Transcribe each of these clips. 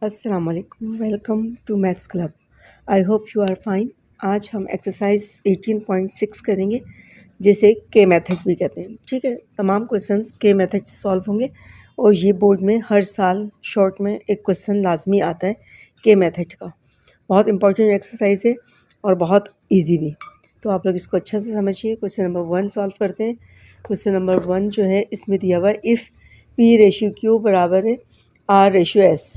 अस्सलाम वालेकुम, welcome to maths club. I hope you are fine. आज हम एक्सरसाइज 18.6 करेंगे, जिसे के मेथड भी कहते हैं। ठीक है, तमाम क्वेश्चंस के मेथड से सॉल्व होंगे और ये बोर्ड में हर साल शॉर्ट में एक क्वेश्चन लाजमी आता है के मेथड का। बहुत इंपॉर्टेंट एक्सरसाइज है और बहुत ईजी भी, तो आप लोग इसको अच्छा से समझिए। क्वेश्चन नंबर 1 सॉल्व करते हैं। क्वेश्चन नंबर 1 जो है, इसमें दिया हुआ है इफ़ पी रेशियो क्यू बराबर है आर रेशियो एस,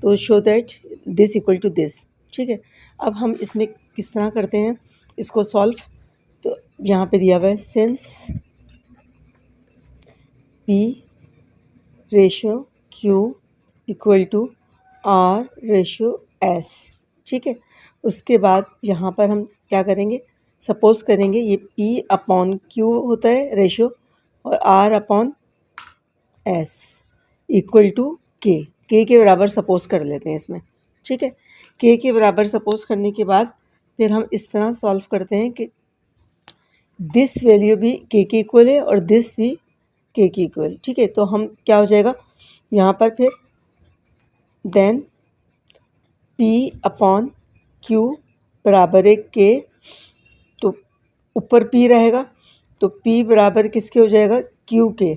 तो show that this equal to this. ठीक है, अब हम इसमें किस तरह करते हैं इसको सॉल्व। तो यहाँ पे दिया हुआ है since P ratio Q equal to R ratio S. ठीक है, उसके बाद यहाँ पर हम क्या करेंगे, सपोज करेंगे ये पी अपॉन क्यू होता है रेशियो, और R upon S equal to K के बराबर सपोज कर लेते हैं इसमें। ठीक है, के बराबर सपोज करने के बाद फिर हम इस तरह सॉल्व करते हैं कि दिस वैल्यू भी के इक्वल है और दिस भी के इक्वल। ठीक है, तो हम क्या हो जाएगा यहाँ पर फिर देन पी अपॉन क्यू बराबर है के, तो ऊपर पी रहेगा तो पी बराबर किसके हो जाएगा, क्यू के।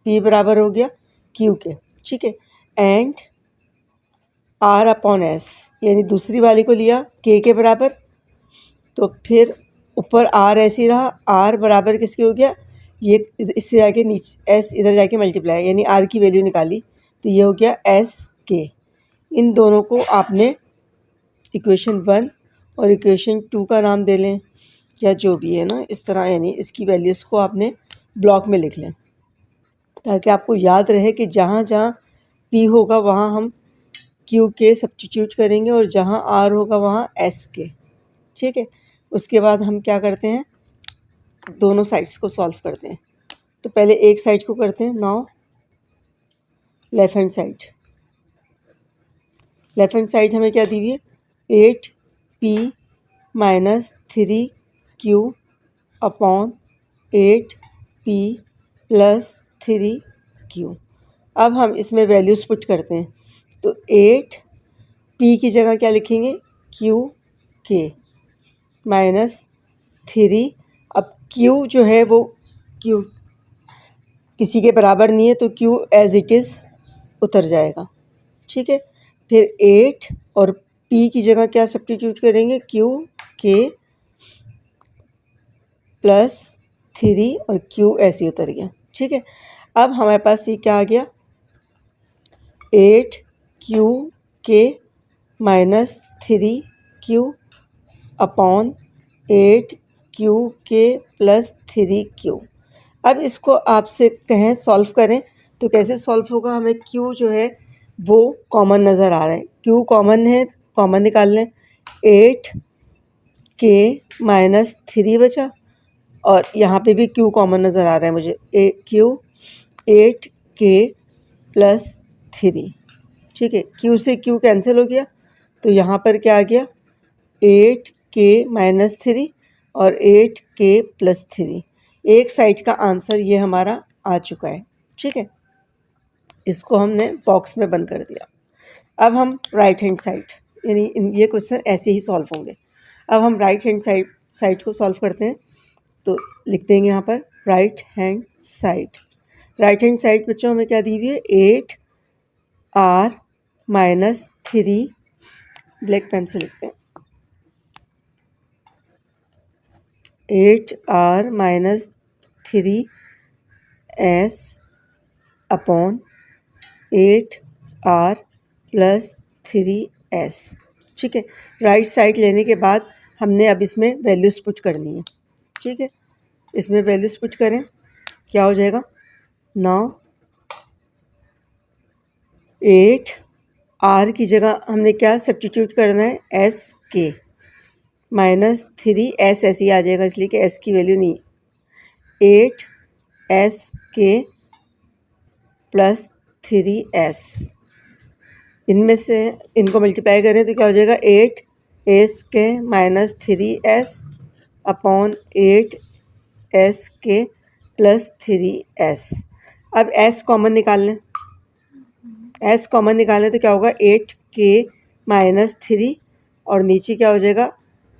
पी बराबर हो गया क्यू के। ठीक है, एंड आर अपॉन एस, यानी दूसरी वाली को लिया के बराबर, तो फिर ऊपर आर ऐसे ही रहा, आर बराबर किसके हो गया, ये इससे जाके नीचे एस इधर जाके मल्टीप्लाई, यानी आर की वैल्यू निकाली तो ये हो गया एस के। इन दोनों को आपने इक्वेशन 1 और इक्वेशन 2 का नाम दे लें या जो भी है ना, इस तरह, यानी इसकी वैल्यूज़ को आपने ब्लॉक में लिख लें ताकि आपको याद रहे कि जहाँ जहाँ पी होगा वहाँ हम क्यू के सब्स्टिट्यूट करेंगे और जहाँ आर होगा वहाँ एस के। ठीक है, उसके बाद हम क्या करते हैं, दोनों साइड्स को सॉल्व करते हैं। तो पहले एक साइड को करते हैं। Now left hand side, left hand side हमें क्या दी हुई है, 8p minus 3q upon 8p plus 3q। अब हम इसमें वैल्यूज़ पुट करते हैं, तो 8p की जगह क्या लिखेंगे, q के माइनस 3, अब q जो है वो q किसी के बराबर नहीं है तो q एज इट इज़ उतर जाएगा। ठीक है, फिर 8 और p की जगह क्या सब्स्टिट्यूट करेंगे, q के प्लस 3 और q ऐसे उतर गया। ठीक है, अब हमारे पास ये क्या आ गया, 8q के माइनस 3q अपॉन 8q के प्लस 3q। अब इसको आपसे कहें सॉल्व करें तो कैसे सॉल्व होगा, हमें q जो है वो कॉमन नज़र आ रहा है, q कॉमन है, कॉमन निकाल लें। 8 के माइनस 3 बचा और यहाँ पे भी q कॉमन नज़र आ रहा है मुझे, q 8 के प्लस 3। ठीक है, q से q कैंसिल हो गया तो यहाँ पर क्या आ गया, 8 के माइनस 3 और 8 के प्लस 3। एक साइड का आंसर ये हमारा आ चुका है। ठीक है, इसको हमने बॉक्स में बंद कर दिया। अब हम राइट हैंड साइड, यानी ये क्वेश्चन ऐसे ही सॉल्व होंगे। अब हम राइट हैंड साइड को सॉल्व करते हैं, तो लिख देंगे यहाँ पर right hand side. Right hand side बच्चों हमें क्या दी हुई है, 8r माइनस 3, ब्लैक पेन से लिखते हैं, 8r minus 3s upon 8r plus 3s। ठीक है, राइट साइड लेने के बाद हमने अब इसमें वैल्यूज़ पुट करनी है। ठीक है, इसमें वैल्यूज़ पुट करें, क्या हो जाएगा, नाउ 8r की जगह हमने क्या सब्स्टिट्यूट करना है, एस के माइनस 3s ऐसे ही आ जाएगा इसलिए कि s की वैल्यू नहीं, 8s के प्लस 3s, इनमें से इनको मल्टीप्लाई करें तो क्या हो जाएगा, 8s के माइनस 3s अपॉन 8s के प्लस 3s। अब एस कॉमन निकाल लें, एस कॉमन निकालें तो क्या होगा 8k माइनस 3 और नीचे क्या हो जाएगा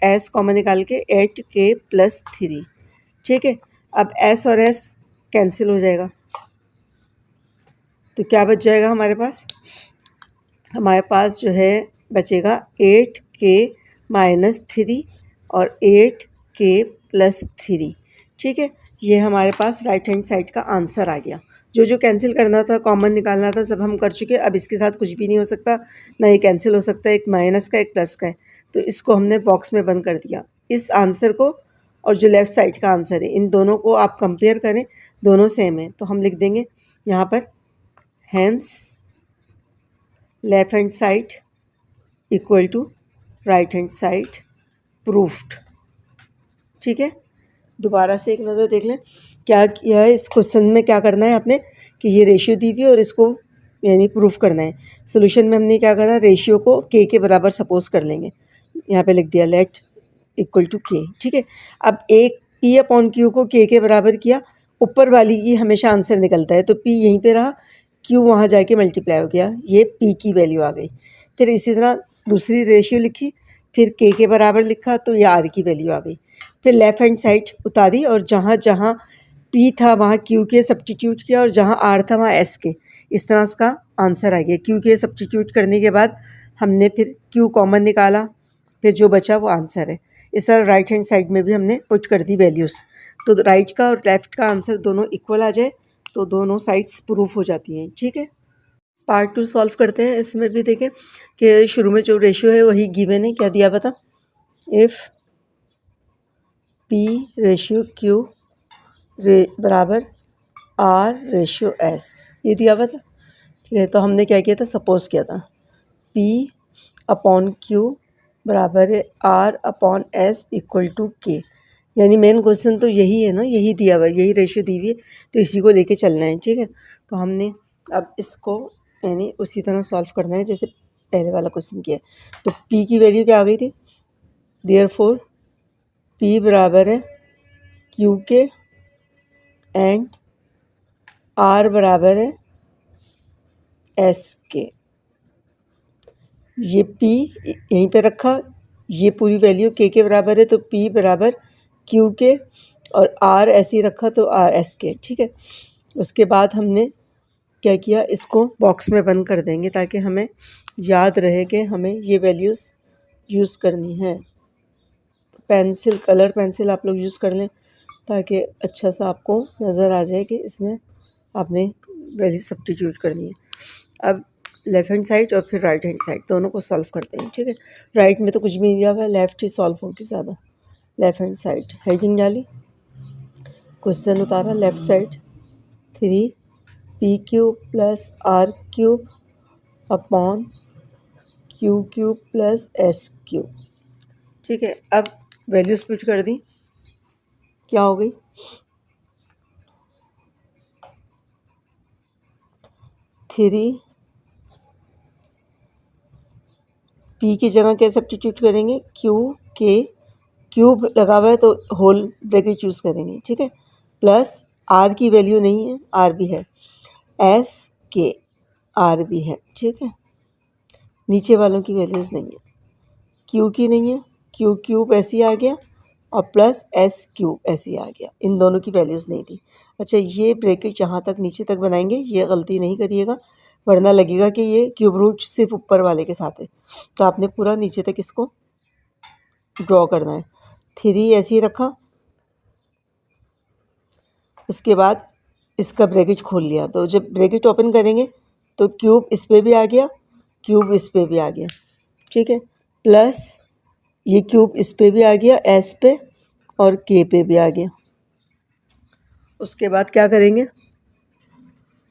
एस कॉमन निकाल के 8k प्लस 3। ठीक है, अब एस और एस कैंसिल हो जाएगा तो क्या बच जाएगा हमारे पास, हमारे पास जो है बचेगा 8k माइनस 3 और 8k प्लस 3। ठीक है, ये हमारे पास राइट हैंड साइड का आंसर आ गया। जो जो कैंसिल करना था, कॉमन निकालना था, सब हम कर चुके। अब इसके साथ कुछ भी नहीं हो सकता, ना ये कैंसिल हो सकता है, एक माइनस का एक प्लस का है, तो इसको हमने बॉक्स में बंद कर दिया। इस आंसर को और जो लेफ़्ट साइड का आंसर है, इन दोनों को आप कंपेयर करें, दोनों सेम है, तो हम लिख देंगे यहाँ पर hence left hand side equal to right hand side proofed. ठीक है, दोबारा से एक नज़र देख लें क्या किया है इस क्वेश्चन में। क्या करना है आपने कि ये रेशियो दी हुई है और इसको यानी प्रूफ करना है। सोल्यूशन में हमने क्या करना, रेशियो को के बराबर सपोज कर लेंगे, यहाँ पे लिख दिया लेट इक्वल टू के। ठीक है, अब एक पी अपॉन क्यू को के बराबर किया, ऊपर वाली की हमेशा आंसर निकलता है, तो पी यहीं पे रहा, क्यू वहाँ जाके मल्टीप्लाई हो गया, ये पी की वैल्यू आ गई। फिर इसी तरह दूसरी रेशियो लिखी, फिर के बराबर लिखा तो ये आर की वैल्यू आ गई। फिर लेफ़्ट हैंड साइड उतारी और जहाँ जहाँ पी था वहाँ क्यू के सब्स्टिट्यूट किया और जहाँ आर था वहाँ एस के, इस तरह उसका आंसर आ गया। क्यू के सब्स्टिट्यूट करने के बाद हमने फिर क्यू कॉमन निकाला, फिर जो बचा वो आंसर है। इस तरह राइट हैंड साइड में भी हमने पुट कर दी वैल्यूज़, तो राइट का और लेफ़्ट का आंसर दोनों इक्वल आ जाए तो दोनों साइड्स प्रूफ हो जाती हैं। ठीक है, पार्ट 2 सॉल्व करते हैं। इसमें भी देखें कि शुरू में जो रेशियो है वही गिवन है, क्या दिया बता, इफ़ पी रेशियो क्यू बराबर आर रेशियो एस, ये दिया हुआ था। ठीक है, तो हमने क्या किया था, सपोज किया था पी अपॉन क्यू बराबर है R upon S equal to K, यानी मेन क्वेश्चन तो यही है ना, यही दिया हुआ है, यही रेशियो दी हुई है, तो इसी को लेके चलना है। ठीक है, तो हमने अब इसको यानी उसी तरह सॉल्व करना है जैसे पहले वाला क्वेश्चन किया। तो पी की वैल्यू क्या आ गई थी, देयरफॉर पी बराबर है क्यू के एंड आर बराबर है एस के। ये पी यहीं पे रखा, ये पूरी वैल्यू के बराबर है तो पी बराबर क्यू के, और आर ऐसे ही रखा तो आर एस के। ठीक है, उसके बाद हमने क्या किया, इसको बॉक्स में बंद कर देंगे ताकि हमें याद रहे कि हमें ये वैल्यूज़ यूज़ करनी है। पेंसिल, कलर पेंसिल आप लोग यूज़ कर लें ताकि अच्छा सा आपको नज़र आ जाए कि इसमें आपने वैल्यू सब्स्टिट्यूट करनी है। अब लेफ़्ट हैंड साइड और फिर राइट हैंड साइड दोनों को सॉल्व करते हैं। ठीक है, राइट में तो कुछ भी नहीं दिया हुआ है, लेफ़्ट ही सॉल्व होगी ज़्यादा। लेफ़्ट हैंड साइड हेडिंग डाली, क्वेश्चन उतारा, left side 3 p³ plus r³ upon q³ plus s³। ठीक है, अब वैल्यूज पुट कर दी, क्या हो गई, 3 p की जगह क्या सब्स्टिट्यूट करेंगे, q के, क्यूब लगा हुआ है तो होल ब्रैकेट यूज़ करेंगे। ठीक है, प्लस r की वैल्यू नहीं है, r भी है, s के r भी है। ठीक है, नीचे वालों की वैल्यूज़ नहीं है, q की नहीं है, q³ ऐसे ही आ गया और प्लस s³ ऐसे ही आ गया, इन दोनों की वैल्यूज़ नहीं थी। अच्छा, ये ब्रैकेट यहाँ तक नीचे तक बनाएंगे, ये गलती नहीं करिएगा वरना लगेगा कि ये क्यूब रूट सिर्फ ऊपर वाले के साथ है, तो आपने पूरा नीचे तक इसको ड्रॉ करना है। 3 ऐसे ही रखा, उसके बाद इसका ब्रैकेट खोल लिया, तो जब ब्रैकेट ओपन करेंगे तो क्यूब इस पे भी आ गया, क्यूब इस पे भी आ गया। ठीक है, प्लस ये क्यूब इस पे भी आ गया, एस पे, और के पे भी आ गया। उसके बाद क्या करेंगे,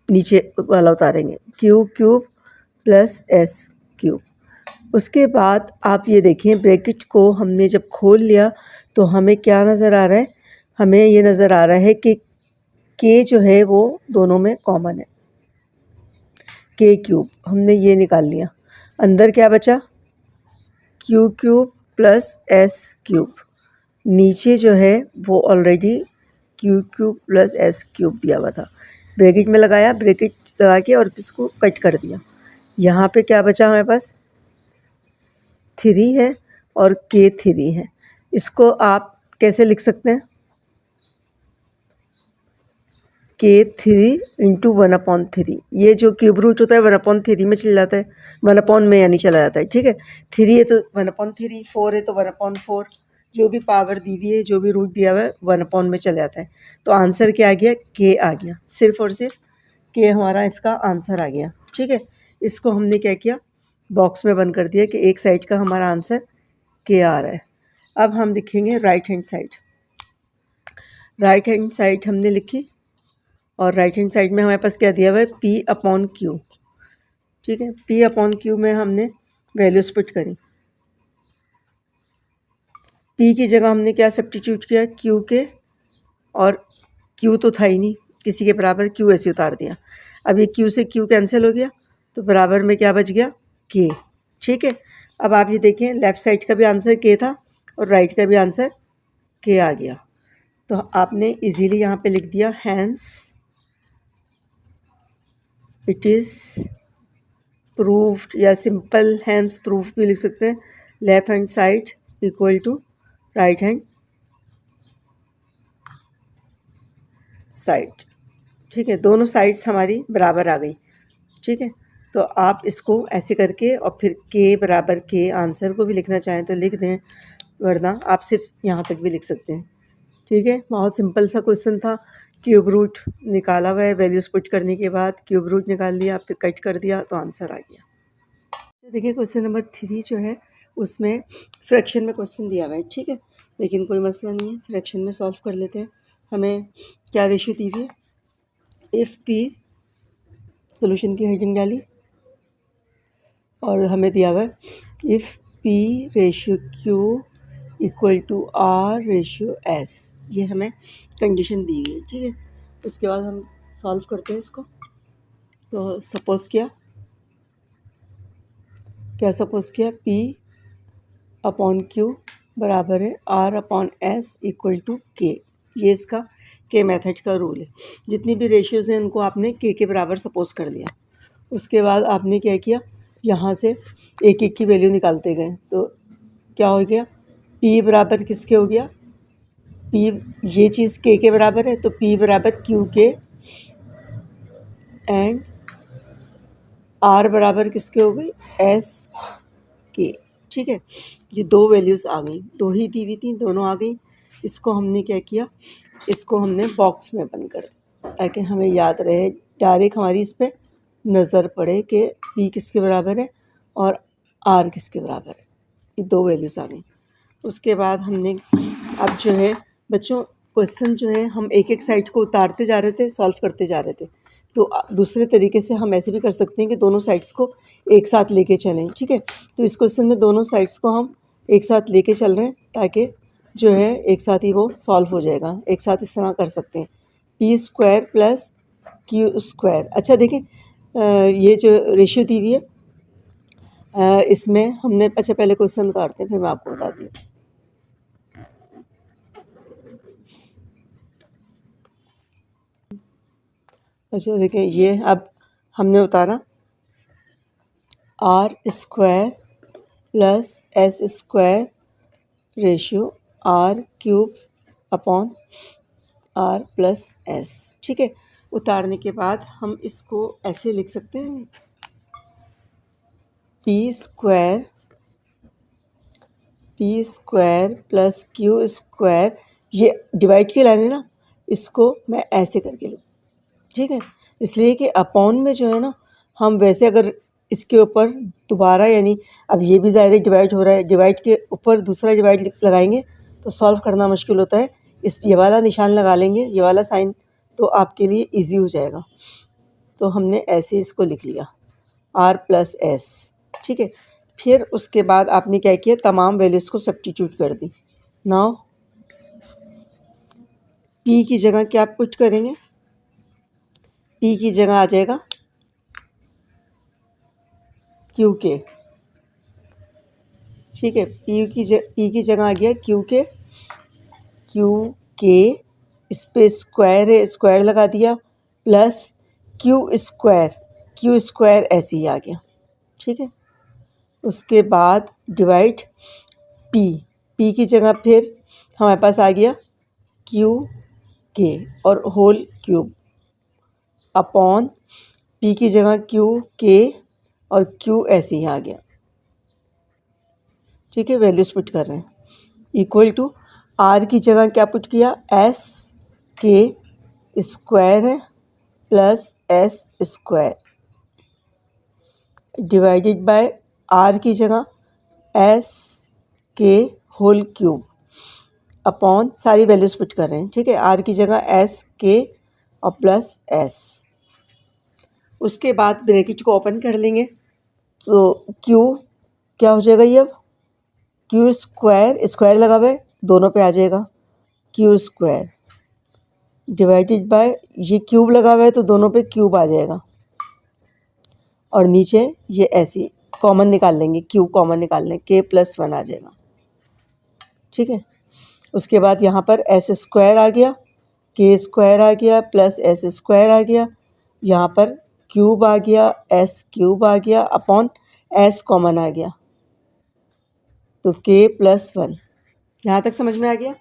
नीचे वाला उतारेंगे, क्यूब प्लस s³। उसके बाद आप ये देखें ब्रैकेट को हमने जब खोल लिया तो हमें क्या नज़र आ रहा है, हमें ये नज़र आ रहा है कि के जो है वो दोनों में कॉमन है, k³ हमने ये निकाल लिया, अंदर क्या बचा, q³ प्लस s³, नीचे जो है वो ऑलरेडी q³ प्लस s³ दिया हुआ था। ब्रैकेट में लगाया, ब्रैकेट लगा के और इसको कट कर दिया। यहाँ पे क्या बचा हमारे पास 3 है और K3 है। इसको आप कैसे लिख सकते हैं, K3 इंटू 1/3। ये जो क्यूब रूट होता है 1/3 में चला जाता है, 1 में यानी चला जाता है, ठीक है। 3 है तो 1/3, 4 है तो 1/4, जो भी पावर दी हुई है, जो भी रूट दिया हुआ है 1 में चला जाता है। तो आंसर क्या आ गया, K आ गया, सिर्फ और सिर्फ K हमारा इसका आंसर आ गया, ठीक है। इसको हमने क्या किया, बॉक्स में बंद कर दिया कि एक साइड का हमारा आंसर K आ रहा है। अब हम लिखेंगे right hand side. Right hand side हमने लिखी और राइट हैंड साइड में हमारे पास क्या दिया हुआ है, P/Q, ठीक है। P/Q में हमने वैल्यूज पुट करी। P की जगह हमने क्या सब्स्टिट्यूट किया, Q के, और Q तो था ही नहीं किसी के बराबर, Q ऐसे उतार दिया। अब ये Q से Q कैंसिल हो गया तो बराबर में क्या बच गया, K, ठीक है। अब आप ये देखें, लेफ़्ट साइड का भी आंसर K था और राइट का भी आंसर K आ गया। तो आपने इजीली यहाँ पे लिख दिया, हैंस इट इज़ प्रूव्ड, या सिंपल हैंस प्रूफ भी लिख सकते हैं, left hand side equal to right hand side, ठीक है। दोनों साइड्स हमारी बराबर आ गई, ठीक है। तो आप इसको ऐसे करके और फिर K बराबर K आंसर को भी लिखना चाहें तो लिख दें, वरना आप सिर्फ यहाँ तक भी लिख सकते हैं, ठीक है। बहुत सिंपल सा क्वेश्चन था। क्यूब रूट निकाला हुआ है, वैल्यूज पुट करने के बाद क्यूब रूट निकाल लिया, फिर कट कर दिया तो आंसर आ गया। देखिए क्वेश्चन नंबर 3 जो है उसमें फ्रैक्शन में क्वेश्चन दिया हुआ है, ठीक है, लेकिन कोई मसला नहीं है, फ्रैक्शन में सॉल्व कर लेते हैं। हमें क्या रेशियो दी हुई है, इफ़ P, सोल्यूशन की हेडिंग डाली और हमें दिया हुआ है if P/Q equal to R/S, ये हमें कंडीशन दी हुई है, ठीक है। उसके बाद हम सॉल्व करते हैं इसको। तो सपोज़ क्या सपोज़ किया, P/Q बराबर है R/S इक्वल टू K। ये इसका K मेथड का रूल है। जितनी भी रेशियोज़ हैं उनको आपने K के बराबर सपोज़ कर लिया। उसके बाद आपने क्या किया, यहाँ से एक एक की वैल्यू निकालते गए। तो क्या हो गया, P बराबर किसके हो गया, P, ये चीज़ K के बराबर है तो P बराबर Q के, एंड R बराबर किसके हो गई, S के, ठीक है। ये दो वैल्यूज़ आ गई, दो ही दी हुई थी, दोनों आ गई। इसको हमने क्या किया, इसको हमने बॉक्स में बंद कर दिया ताकि हमें याद रहे, डायरेक्ट हमारी इस पर नज़र पड़े कि P किसके बराबर है और R किसके बराबर है। ये दो वैल्यूज़ आ गई। उसके बाद हमने अब जो है बच्चों, क्वेश्चन जो है हम एक एक साइड को उतारते जा रहे थे, सॉल्व करते जा रहे थे। तो दूसरे तरीके से हम ऐसे भी कर सकते हैं कि दोनों साइड्स को एक साथ लेके चलें, ठीक है। तो इस क्वेश्चन में दोनों साइड्स को हम एक साथ लेके चल रहे हैं ताकि जो है एक साथ ही वो सॉल्व हो जाएगा। एक साथ इस तरह कर सकते हैं, P² प्लस Q²। अच्छा देखिए, ये जो रेशियो दी हुई है इसमें हमने, अच्छा पहले क्वेश्चन उतारते हैं फिर मैं आपको बताती हूँ। अच्छा देखिए, ये अब हमने उतारा R² plus S² ratio R³ plus S, ठीक है। उतारने के बाद हम इसको ऐसे लिख सकते हैं, P² प्लस Q², ये डिवाइड की लाइन है ना, इसको मैं ऐसे करके लिख, ठीक है। इसलिए कि अपॉन में जो है ना, हम वैसे अगर इसके ऊपर दोबारा, यानी अब ये भी ज़ाहिर डिवाइड हो रहा है, डिवाइड के ऊपर दूसरा डिवाइड लगाएंगे तो सॉल्व करना मुश्किल होता है। ये वाला निशान लगा लेंगे, ये वाला साइन, तो आपके लिए इजी हो जाएगा। तो हमने ऐसे इसको लिख लिया R+S, ठीक है। फिर उसके बाद आपने क्या किया, तमाम वैल्यूज़ को सब्स्टिट्यूट कर दी। नाउ P की जगह क्या पुट करेंगे, P की जगह आ जाएगा Q के, ठीक है। P की जगह आ गया Q के, इस पे स्क्वायर है, स्क्वायर लगा दिया, प्लस क्यू स्क्वायर ऐसे ही आ गया, ठीक है। उसके बाद डिवाइड पी की जगह फिर हमारे पास आ गया क्यू के और होल क्यूब अपॉन पी की जगह क्यू के और क्यू ऐसे ही आ गया, ठीक है। वैल्यूज पुट कर रहे हैं इक्वल टू आर की जगह क्या पुट किया, एस के स्क्वायर है plus S square divided by R की जगह एस के होल क्यूब अपॉन सारी वैल्यूज पुट कर रहे हैं, ठीक है। आर की जगह एस के और प्लस एस। उसके बाद ब्रैकेट को ओपन कर लेंगे तो क्यू क्या हो जाएगा, ये अब क्यू स्क्वायर लगा हुआ है दोनों पे आ जाएगा, क्यू स्क्वायर डिवाइडेड बाय ये क्यूब लगा हुआ है तो दोनों पे क्यूब आ जाएगा और नीचे ये ऐसे कॉमन निकाल लेंगे, क्यूब कॉमन निकाल लेंगे, के प्लस 1 आ जाएगा, ठीक है। उसके बाद यहाँ पर एस स्क्वायर आ गया, के स्क्वायर आ गया प्लस एस स्क्वायर आ गया, यहाँ पर क्यूब आ गया, एस क्यूब आ गया अपॉन एस कॉमन आ गया तो के प्लस 1। यहाँ तक समझ में आ गया।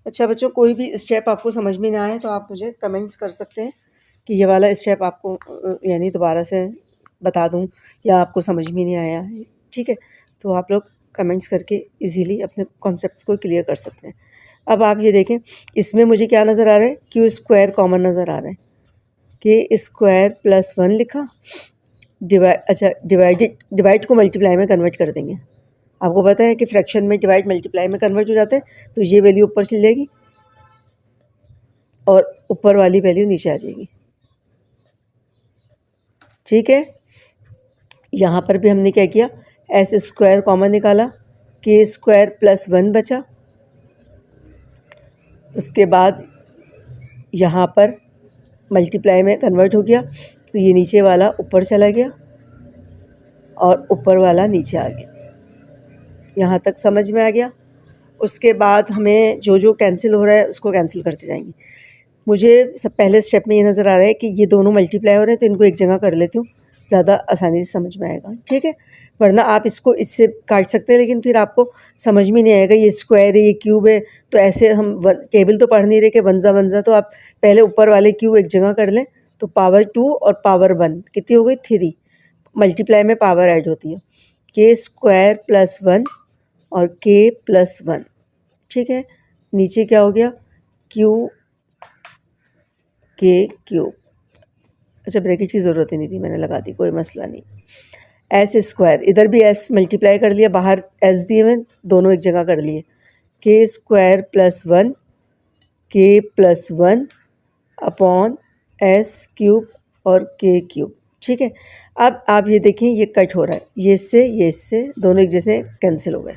अच्छा बच्चों, कोई भी स्टेप आपको समझ में ना आए तो आप मुझे कमेंट्स कर सकते हैं कि ये वाला स्टेप आपको यानी दोबारा से बता दूं या आपको समझ में नहीं आया है, ठीक है। तो आप लोग कमेंट्स करके इजीली अपने कॉन्सेप्ट्स को क्लियर कर सकते हैं। अब आप ये देखें, इसमें मुझे क्या नज़र आ रहा है, क्यू स्क्वायर कॉमन नज़र आ रहा है, के स्क्वायर प्लस 1 लिखा, डिवाइड को मल्टीप्लाई में कन्वर्ट कर देंगे। आपको पता है कि फ्रैक्शन में डिवाइड मल्टीप्लाई में कन्वर्ट हो जाते हैं, तो ये वैल्यू ऊपर चली जाएगी और ऊपर वाली वैल्यू नीचे आ जाएगी, ठीक है। यहाँ पर भी हमने क्या किया, एस स्क्वायर कॉमन निकाला, के स्क्वायर प्लस 1 बचा। उसके बाद यहाँ पर मल्टीप्लाई में कन्वर्ट हो गया तो ये नीचे वाला ऊपर चला गया और ऊपर वाला नीचे आ गया। यहाँ तक समझ में आ गया। उसके बाद हमें जो जो कैंसिल हो रहा है उसको कैंसिल करते जाएंगे। मुझे सब पहले स्टेप में ये नज़र आ रहा है कि ये दोनों मल्टीप्लाई हो रहे हैं तो इनको एक जगह कर लेती हूँ, ज़्यादा आसानी से समझ में आएगा, ठीक है। वरना आप इसको इससे काट सकते हैं लेकिन फिर आपको समझ में नहीं आएगा, ये स्क्वायर है ये क्यूब है, तो ऐसे हम टेबल तो पढ़ नहीं रहे कि वनजा, तो आप पहले ऊपर वाले क्यूब एक जगह कर लें तो पावर 2 और पावर 1 कितनी हो गई, 3। मल्टीप्लाई में पावर ऐड होती है, के स्क्वायर प्लस 1 और के प्लस 1, ठीक है। नीचे क्या हो गया, क्यू के क्यूब। अच्छा ब्रैकेट की ज़रूरत ही नहीं थी, मैंने लगा दी, कोई मसला नहीं। एस स्क्वायर, इधर भी एस मल्टीप्लाई कर लिया, बाहर एस दिए हुए दोनों एक जगह कर लिए, के स्क्वायर प्लस 1 के प्लस 1 अपॉन एस क्यूब और के क्यूब, ठीक है। अब आप ये देखें ये कट हो रहा है, ये इससे दोनों एक जैसे कैंसिल हो गए।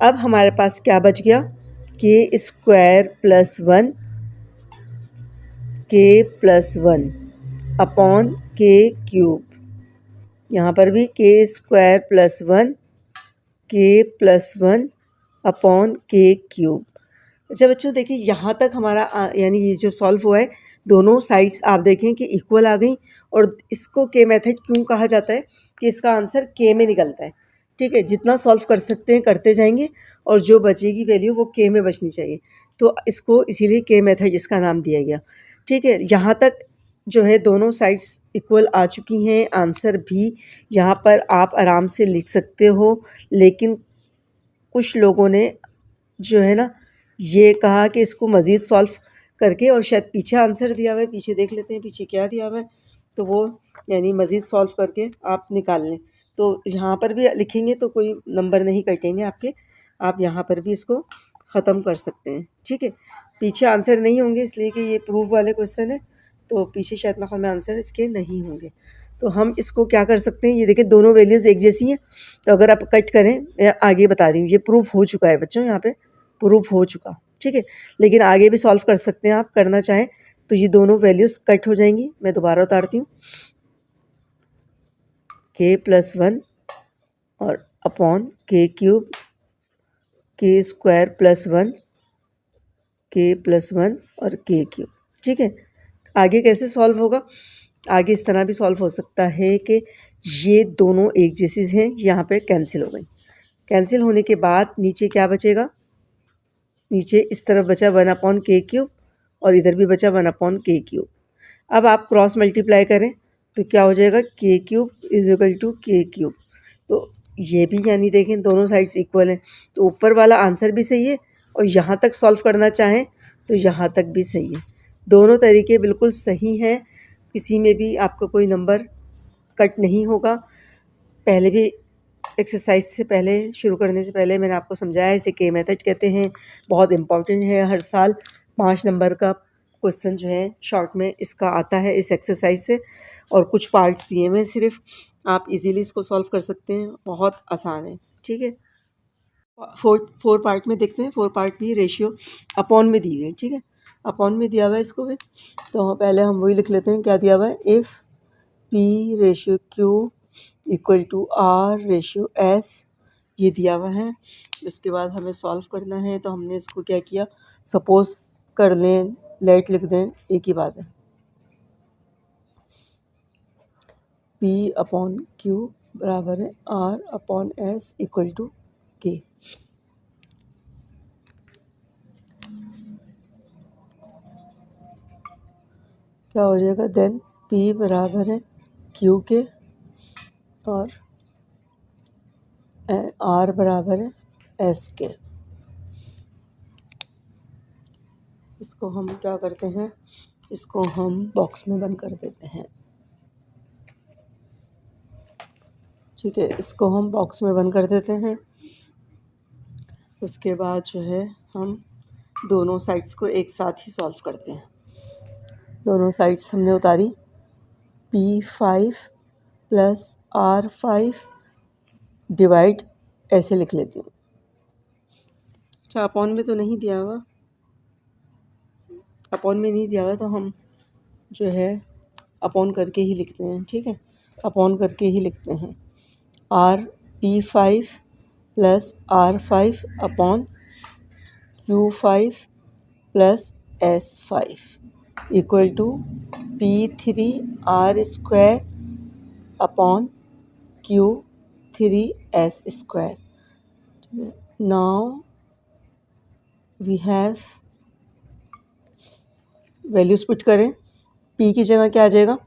अब हमारे पास क्या बच गया, के स्क्वायर प्लस 1 के प्लस 1 अपॉन के क्यूब। यहाँ पर भी के स्क्वायर प्लस 1 के प्लस 1 अपॉन के क्यूब। अच्छा बच्चों देखिए, यहाँ तक हमारा यानी ये जो सॉल्व हुआ है, दोनों साइड्स आप देखें कि इक्वल आ गई। और इसको के मेथड क्यों कहा जाता है कि इसका आंसर के में निकलता है, ठीक है। जितना सॉल्व कर सकते हैं करते जाएंगे और जो बचेगी वैल्यू वो के में बचनी चाहिए, तो इसको इसीलिए के मेथड इसका नाम दिया गया, ठीक है। यहाँ तक जो है दोनों साइड्स इक्वल आ चुकी हैं, आंसर भी यहाँ पर आप आराम से लिख सकते हो। लेकिन कुछ लोगों ने जो है ना ये कहा कि इसको मज़ीद सॉल्व करके, और शायद पीछे आंसर दिया हुआ है, पीछे देख लेते हैं पीछे क्या दिया हुआ है, तो वो यानी मज़ीद सॉल्व करके आप निकाल लें। तो यहाँ पर भी लिखेंगे तो कोई नंबर नहीं कटेंगे आपके, आप यहाँ पर भी इसको ख़त्म कर सकते हैं, ठीक है। पीछे आंसर नहीं होंगे इसलिए कि ये प्रूफ वाले क्वेश्चन है, तो पीछे शायद मेरे ख्याल में आंसर इसके नहीं होंगे। तो हम इसको क्या कर सकते हैं, ये देखिए दोनों वैल्यूज़ एक जैसी हैं, तो अगर आप कट करें, मैं आगे बता रही हूँ, ये प्रूफ हो चुका है बच्चों, यहाँ पे प्रूफ हो चुका, ठीक है। लेकिन आगे भी सॉल्व कर सकते हैं आप, करना चाहें तो ये दोनों वैल्यूज़ कट हो जाएंगी। मैं दोबारा उतारती हूँ, के प्लस 1 और अपॉन के क्यूब, के स्क्वायर प्लस 1 के प्लस 1 और के क्यूब, ठीक है। आगे कैसे सॉल्व होगा? आगे इस तरह भी सॉल्व हो सकता है कि ये दोनों एक जैसी हैं, यहाँ पे कैंसिल हो गई। कैंसिल होने के बाद नीचे क्या बचेगा? नीचे इस तरफ बचा 1/k³ और इधर भी बचा 1/k³। अब आप क्रॉस मल्टीप्लाई करें तो क्या हो जाएगा? k³ = k³। तो ये भी यानी देखें दोनों साइड्स इक्वल हैं, तो ऊपर वाला आंसर भी सही है और यहाँ तक सॉल्व करना चाहें तो यहाँ तक भी सही है। दोनों तरीके बिल्कुल सही हैं, किसी में भी आपका कोई नंबर कट नहीं होगा। पहले भी एक्सरसाइज से पहले शुरू करने से पहले मैंने आपको समझाया, इसे के मेथड कहते हैं, बहुत इम्पॉर्टेंट है। हर साल 5 नंबर का क्वेश्चन जो है शॉर्ट में इसका आता है इस एक्सरसाइज से, और कुछ पार्ट्स दिए हुए सिर्फ, आप इजीली इसको सॉल्व कर सकते हैं, बहुत आसान है। ठीक है, 4 पार्ट में देखते हैं। 4 पार्ट भी रेशियो अपॉन में दी हुई है। ठीक है, अपॉन में दिया हुआ है इसको भी, तो पहले हम वही लिख लेते हैं। क्या दिया हुआ है? इफ़ P/Q = R/S, ये दिया हुआ है। उसके बाद हमें सॉल्व करना है, तो हमने इसको क्या किया, सपोज कर लें, लेट लिख दें, एक ही बात है। P/Q बराबर है R/S = K। क्या हो जाएगा देन? P बराबर है Q के और R बराबर है S के। इसको हम क्या करते हैं, इसको हम बॉक्स में बंद कर देते हैं। ठीक है, इसको हम बॉक्स में बंद कर देते हैं। उसके बाद जो है हम दोनों साइड्स को एक साथ ही सॉल्व करते हैं। दोनों साइड्स हमने उतारी, P5 + R5 डिवाइड, ऐसे लिख लेती हूँ। अच्छा, अपॉन में तो नहीं दिया हुआ, अपॉन में नहीं दिया हुआ, तो हम जो है अपॉन करके ही लिखते हैं। ठीक है, अपॉन करके ही लिखते हैं। P5 + R5 upon Q5 + S5 = P3R² upon Q3S²। Now we have, values put करें। P की जगह क्या आ जाएगा?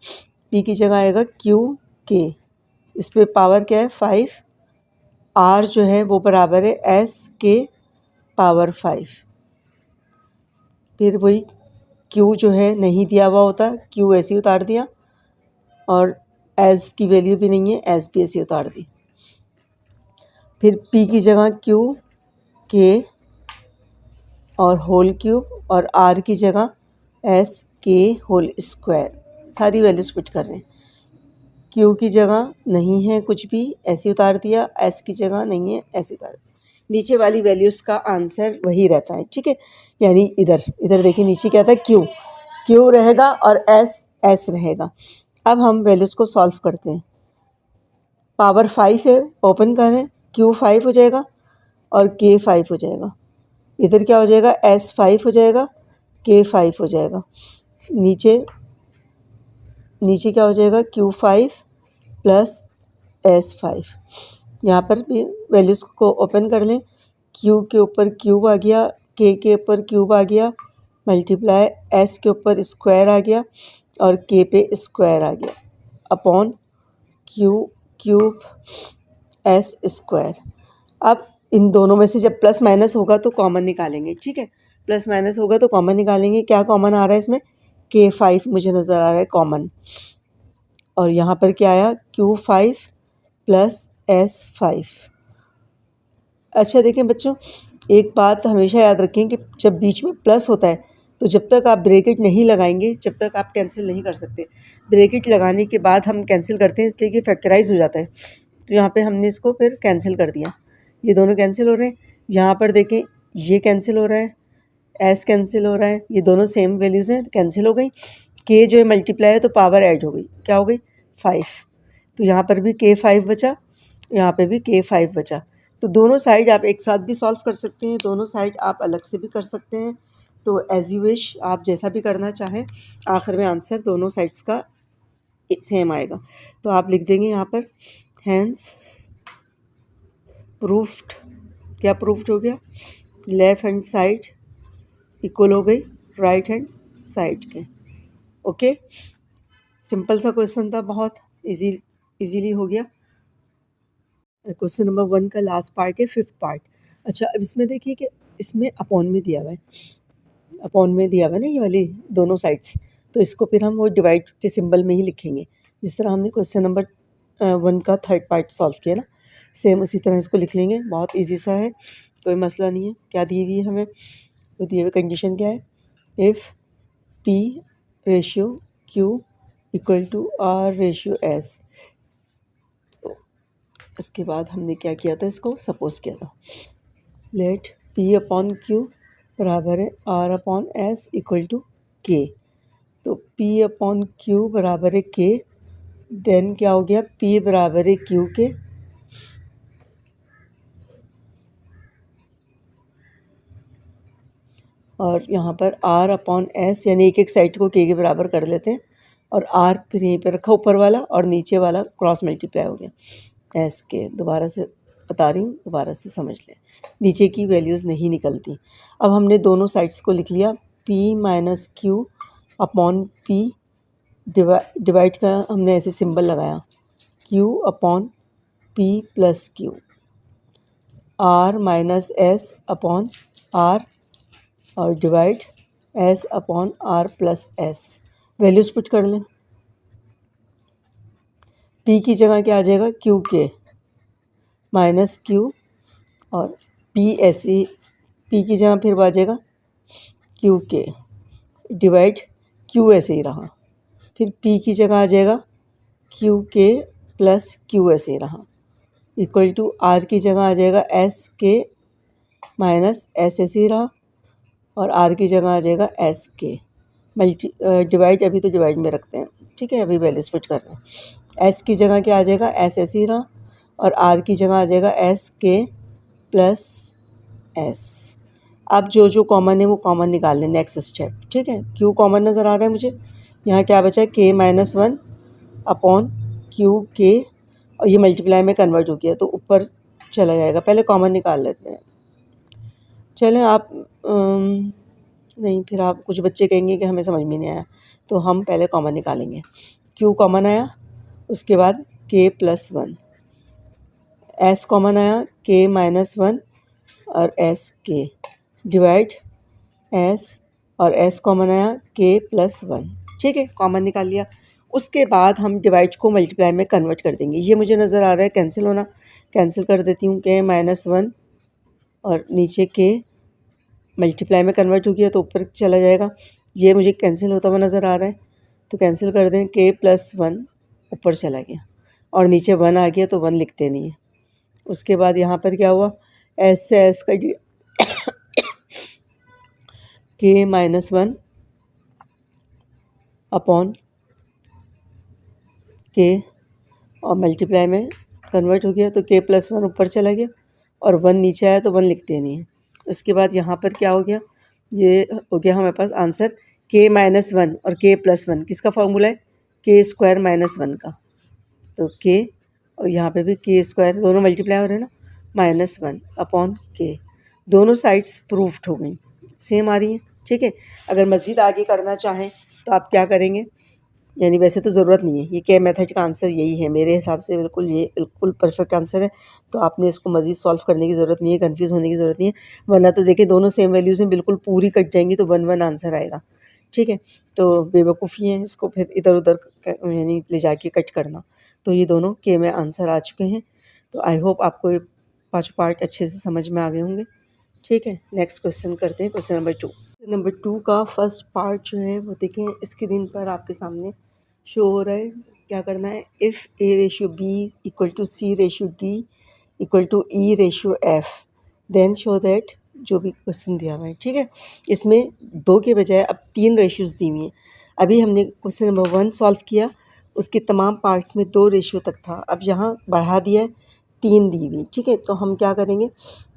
P की जगह आएगा QK, इस पे पावर क्या है? 5। R जो है वो बराबर है S/5। फिर वही Q जो है नहीं दिया हुआ होता, Q ऐसे ही उतार दिया, और S की वैल्यू भी नहीं है, S भी ऐसे उतार दी। फिर P की जगह QK और होल क्यूब, और R की जगह SK²। सारी वैल्यूज पुट कर रहे हैं। Q की जगह नहीं है कुछ भी, ऐसे उतार दिया। S की जगह नहीं है, ऐसे उतार दिया। नीचे वाली वैल्यूज़ का आंसर वही रहता है। ठीक है, यानी इधर देखिए, नीचे क्या था? Q रहेगा और S रहेगा। अब हम वैल्यूज़ को सॉल्व करते हैं। पावर 5 है, ओपन करें, Q5 हो जाएगा और K5 हो जाएगा। इधर क्या हो जाएगा? S5 हो जाएगा, K5 हो जाएगा। नीचे क्या हो जाएगा? Q5 + S5। यहाँ पर भी वैल्यूज़ को ओपन कर लें। Q के ऊपर क्यूब आ गया, K के ऊपर क्यूब आ गया, मल्टीप्लाई S के ऊपर स्क्वायर आ गया और K पे स्क्वायर आ गया, अपॉन Q³ S²। अब इन दोनों में से जब प्लस माइनस होगा तो कॉमन निकालेंगे। ठीक है, प्लस माइनस होगा तो कॉमन निकालेंगे। क्या कॉमन आ रहा है इसमें? K5 मुझे नज़र आ रहा है कॉमन, और यहाँ पर क्या आया? Q5 + S5। अच्छा देखें बच्चों, एक बात हमेशा याद रखें कि जब बीच में प्लस होता है तो जब तक आप ब्रैकेट नहीं लगाएंगे, जब तक आप कैंसिल नहीं कर सकते। ब्रैकेट लगाने के बाद हम कैंसिल करते हैं, इसलिए कि फैक्टराइज हो जाता है। तो यहाँ पे हमने इसको फिर कैंसिल कर दिया। ये दोनों कैंसिल हो रहे हैं। यहाँ पर देखें, ये कैंसिल हो रहा है, S कैंसिल हो रहा है, ये दोनों सेम वैल्यूज़ हैं, कैंसिल हो गई। K जो है मल्टीप्लाई है तो पावर ऐड हो गई, क्या हो गई? 5। तो यहाँ पर भी K5 बचा, यहाँ पे भी K5 बचा। तो दोनों साइड आप एक साथ भी सॉल्व कर सकते हैं, दोनों साइड आप अलग से भी कर सकते हैं। तो एज यू विश, आप जैसा भी करना चाहें, आखिर में आंसर दोनों साइड्स का सेम आएगा। तो आप लिख देंगे यहाँ पर हैंस प्रूफ्ड। क्या प्रूफ्ड हो गया? लेफ़्ट हैंड साइड इक्वल हो गई राइट हैंड साइड के। ओके, सिंपल सा क्वेश्चन था, बहुत इजीली हो गया। क्वेश्चन नंबर 1 का लास्ट पार्ट है, 5th पार्ट। अच्छा, अब इसमें देखिए कि इसमें अपॉन में दिया हुआ है, अपॉन में दिया हुआ है ना ये वाली दोनों साइड्स, तो इसको फिर हम वो डिवाइड के सिंबल में ही लिखेंगे, जिस तरह हमने क्वेश्चन नंबर 1 का 3rd पार्ट सॉल्व किया ना, सेम उसी तरह इसको लिख लेंगे। बहुत ईजी सा है, कोई मसला नहीं है। क्या दी हुई है हमें? तो दी हुई कंडीशन क्या है? If P ratio Q equal to R ratio S। तो इसके बाद हमने क्या किया था, इसको सपोज किया था, लेट P अपॉन Q बराबर है R upon S equal to K। तो P अपॉन Q बराबर है K, देन क्या हो गया? P बराबर है Q के, और यहाँ पर R अपॉन S, यानी एक एक साइड को K के बराबर कर लेते हैं, और R फिर यहीं पर रखा ऊपर वाला, और नीचे वाला क्रॉस मल्टीप्लाई हो गया S के। दोबारा से बता रही हूँ, दोबारा से समझ लें, नीचे की वैल्यूज़ नहीं निकलती। अब हमने दोनों साइड्स को लिख लिया, P minus Q upon P, divide का हमने ऐसे सिंबल लगाया, Q upon P plus Q, R minus S upon R, और divide S upon R plus S। Values put कर लें। P की जगह क्या आ जाएगा? Q के माइनस Q, और P ऐसे, P की जगह फिर आ जाएगा Q के, डिवाइड Q ऐसे ही रहा, फिर P की जगह आ जाएगा Q के प्लस Q ऐसे ही रहा, इक्वल टू R की जगह आ जाएगा S के माइनस S ऐसे ही रहा, और R की जगह आ जाएगा S के डिवाइड, अभी तो डिवाइड में रखते हैं, ठीक है, अभी वैल्यूज पुट कर रहे हैं। S की जगह क्या आ जाएगा? S ऐसे ही रहा, और R की जगह आ जाएगा S के प्लस S। अब जो जो कॉमन है वो कॉमन निकाल लें, नेक्स्ट स्टेप, ठीक है। Q कॉमन नज़र आ रहा है मुझे, यहाँ क्या बचा है? K माइनस 1 अपॉन Q के, और ये मल्टीप्लाई में कन्वर्ट हो गया तो ऊपर चला जाएगा। पहले कॉमन निकाल लेते हैं। चलें आप नहीं, फिर आप कुछ बच्चे कहेंगे कि हमें समझ में नहीं आया, तो हम पहले कॉमन निकालेंगे। Q कॉमन आया, उसके बाद K प्लस 1, S कॉमन आया, K माइनस 1 और S के, डिवाइड S, और S कॉमन आया, K प्लस 1, ठीक है, कॉमन निकाल लिया। उसके बाद हम डिवाइड को मल्टीप्लाई में कन्वर्ट कर देंगे। ये मुझे नज़र आ रहा है कैंसिल होना, कैंसिल कर देती हूँ। K माइनस 1 और नीचे K मल्टीप्लाई में कन्वर्ट हो गया तो ऊपर चला जाएगा, ये मुझे कैंसिल होता हुआ नज़र आ रहा है, तो कैंसिल कर दें। K प्लस 1 ऊपर चला गया, और नीचे 1 आ गया तो 1 लिखते नहीं है। उसके बाद यहाँ पर क्या हुआ? S से S का K माइनस 1 अपॉन K, और मल्टीप्लाई में कन्वर्ट हो गया तो K प्लस 1 ऊपर चला गया, और 1 नीचे आया तो 1 लिखते नहीं है। उसके बाद यहाँ पर क्या हो गया? ये हो गया हमारे पास आंसर K माइनस 1 और K प्लस 1 किसका फार्मूला है? K स्क्वायर माइनस 1 का। तो K, और यहाँ पे भी K स्क्वायर, दोनों मल्टीप्लाई हो रहे हैं ना, माइनस 1 अपॉन K। दोनों साइड्स प्रूफ्ड हो गई, सेम आ रही हैं, ठीक है। अगर मज़ीद आगे करना चाहें तो आप क्या करेंगे, यानी वैसे तो ज़रूरत नहीं है, ये K मेथड का आंसर यही है मेरे हिसाब से, बिल्कुल ये बिल्कुल परफेक्ट आंसर है। तो आपने इसको मज़ीद सॉल्व करने की ज़रूरत नहीं है, कंफ्यूज होने की ज़रूरत नहीं है, वरना तो देखिए दोनों सेम वैल्यूज़ हैं, बिल्कुल पूरी कट जाएंगी तो 1 1 आंसर आएगा, ठीक है। तो बेवकूफ़ी है इसको फिर इधर उधर यानी ले जाके कट करना। तो ये दोनों K में आंसर आ चुके हैं। तो आई होप आपको ये 5 पार्ट अच्छे से समझ में आ गए होंगे, ठीक है। नेक्स्ट क्वेश्चन करते हैं, क्वेश्चन नंबर 2। नंबर 2 का फर्स्ट पार्ट जो है वो देखें स्क्रीन पर आपके सामने शो हो रहा है। क्या करना है? If A ratio B equal to C ratio D equal to E ratio F, then show that, जो भी क्वेश्चन दिया हुआ है, ठीक है। इसमें 2 के बजाय अब 3 रेशियोज़ दी हुई हैं। अभी हमने क्वेश्चन नंबर 1 सॉल्व किया, उसके तमाम पार्ट्स में 2 रेशियो तक था, अब यहाँ बढ़ा दिया है, 3 दी हुई, ठीक है। तो हम क्या करेंगे,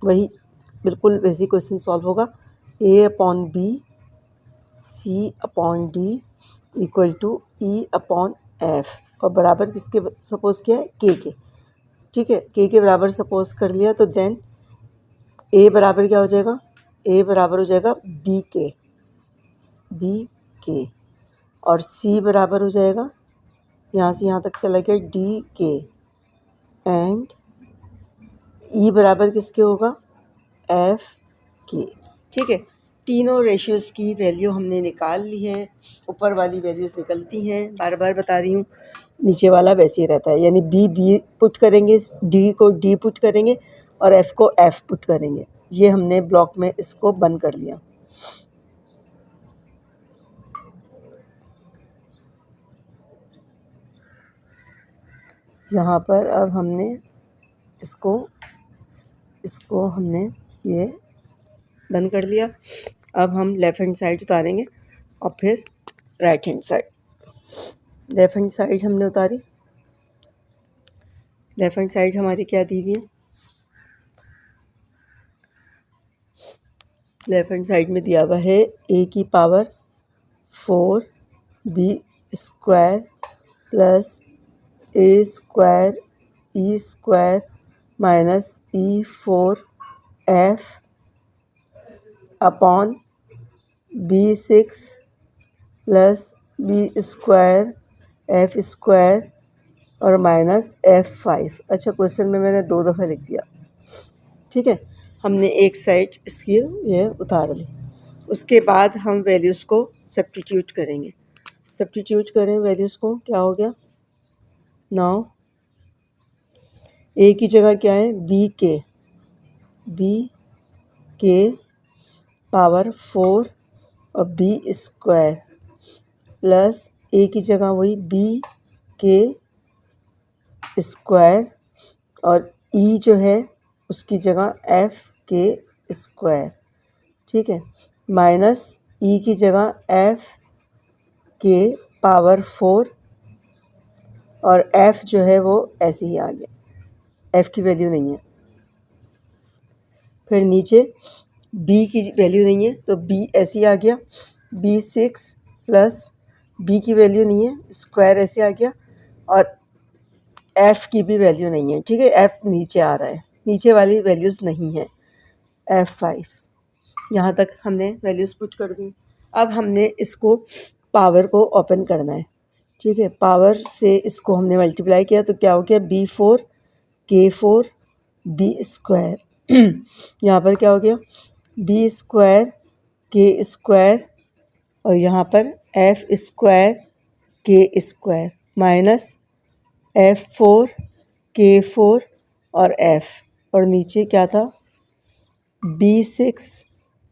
वही बिल्कुल वैसे ही क्वेश्चन सॉल्व होगा। A upon B C upon D equal to E upon F, और बराबर किसके सपोज किया है, के। ठीक है, के बराबर सपोज कर लिया तो देन ए बराबर क्या हो जाएगा, ए बराबर हो जाएगा बी के, और सी बराबर हो जाएगा, यहाँ से यहाँ तक चला गया, डी के, एंड ई बराबर किसके होगा, एफ के। ठीक है, तीनों रेशियोज़ की वैल्यू हमने निकाल ली है, ऊपर वाली वैल्यूज़ निकलती हैं, बार बार बता रही हूँ, नीचे वाला वैसे ही रहता है, यानी बी पुट करेंगे, डी को डी पुट करेंगे और एफ को एफ पुट करेंगे। ये हमने ब्लॉक में इसको बंद कर लिया। यहाँ पर अब हमने इसको हमने ये बंद कर लिया। अब हम लेफ़्ट हैंड साइड उतारेंगे और फिर right hand side. Left hand side हमने उतारी, लेफ़्ट हैंड साइड हमारी क्या दी हुई है, लेफ़्ट हैंड साइड में दिया हुआ है ए की power 4 B square plus A square E square minus E 4 F upon B 6 plus B square F square और माइनस F5। अच्छा, क्वेश्चन में मैंने 2 दफ़ा लिख दिया। ठीक है, हमने एक साइड इसकी ये उतार ली। उसके बाद हम वैल्यूज़ को सब्स्टिट्यूट करेंगे। सब्स्टिट्यूट करें वैल्यूज़ को, क्या हो गया, नाउ ए की जगह क्या है, बी के पावर 4 और बी स्क्वायर प्लस ए की जगह वही बी के स्क्वायर और ई जो है उसकी जगह एफ के स्क्वायर। ठीक है, माइनस ई की जगह एफ के पावर 4 और एफ जो है वो ऐसे ही आ गया, एफ की वैल्यू नहीं है। फिर नीचे बी की वैल्यू नहीं है तो बी ऐसे ही आ गया, बी 6 प्लस बी की वैल्यू नहीं है, स्क्वायर ऐसे आ गया, और एफ़ की भी वैल्यू नहीं है। ठीक है, एफ़ नीचे आ रहा है, नीचे वाली वैल्यूज़ नहीं है, F5। यहाँ तक हमने वैल्यूज़ पुट कर दी। अब हमने इसको पावर को ओपन करना है। ठीक है, पावर से इसको हमने मल्टीप्लाई किया तो क्या हो गया, B4 K4 बी स्क्वायर यहाँ पर क्या हो गया, बी स्क्वायर के स्क्वायर और यहाँ पर F square K square minus F4 K4 और F, और नीचे क्या था, B6